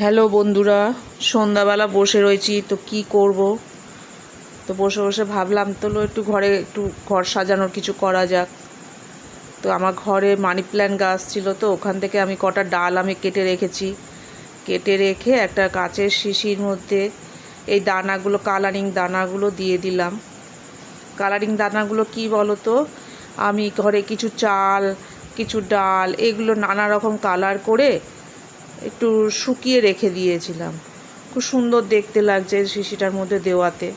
Hello বন্ধুরা, সন্ধ্যাবেলা বসে রয়েছি তো কি করব। তো বসে বসে ভাবলাম একটু ঘর সাজানোর কিছু করা যাক। তো আমার ঘরে মানি প্ল্যান্ট গাছ ছিল, তো ওখান থেকে আমি কটা ডাল কেটে রেখেছি। কেটে রেখে একটা কাচের শিশির মধ্যে এই দানাগুলো, কালারিং দানাগুলো দিয়ে দিলাম। কালারিং দানাগুলো কি বলো তো, আমি ঘরে কিছু চাল, কিছু ডাল, এগুলো নানা রকম কালার করে একটু শুকিয়ে রেখে দিয়েছিলাম। খুব সুন্দর দেখতে লাগছে শিশিটার মধ্যে দেওয়াতে।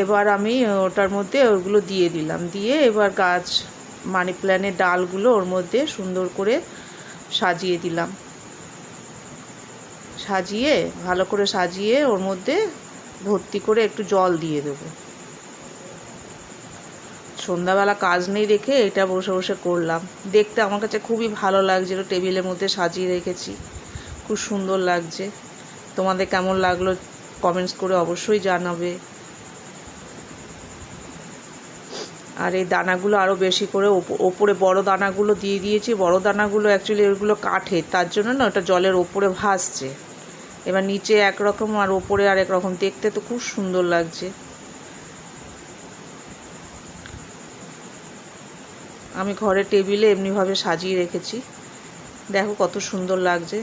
এবার আমি ওটার মধ্যে ওগুলো দিয়ে দিলাম, দিয়ে এবার মানি প্ল্যান্টের ডালগুলো ওর মধ্যে সুন্দর করে সাজিয়ে দিলাম। ভালো করে সাজিয়ে ওর মধ্যে ভর্তি করে একটু জল দিয়ে দেবো। সন্ধ্যাবেলা কাজ নেই রেখে এটা বসে বসে করলাম। দেখতে আমার কাছে খুবই ভালো লাগছিল, টেবিলের মধ্যে সাজিয়ে রেখেছি, খুব সুন্দর লাগছে। তোমাদের কেমন লাগলো কমেন্টস করে অবশ্যই জানাবে। আর এই দানাগুলো আরও বেশি করে ওপরে বড় দানাগুলো দিয়ে দিয়েছি। বড় দানাগুলো অ্যাকচুয়ালি ওইগুলো কাঠের, তার জন্য না ওটা জলের ওপরে ভাসছে। এবার নিচে একরকম আর ওপরে আর একরকম, দেখতে তো খুব সুন্দর লাগছে। আমি ঘরের টেবিলে এমনিভাবে সাজিয়ে রেখেছি, দেখো কত সুন্দর লাগছে।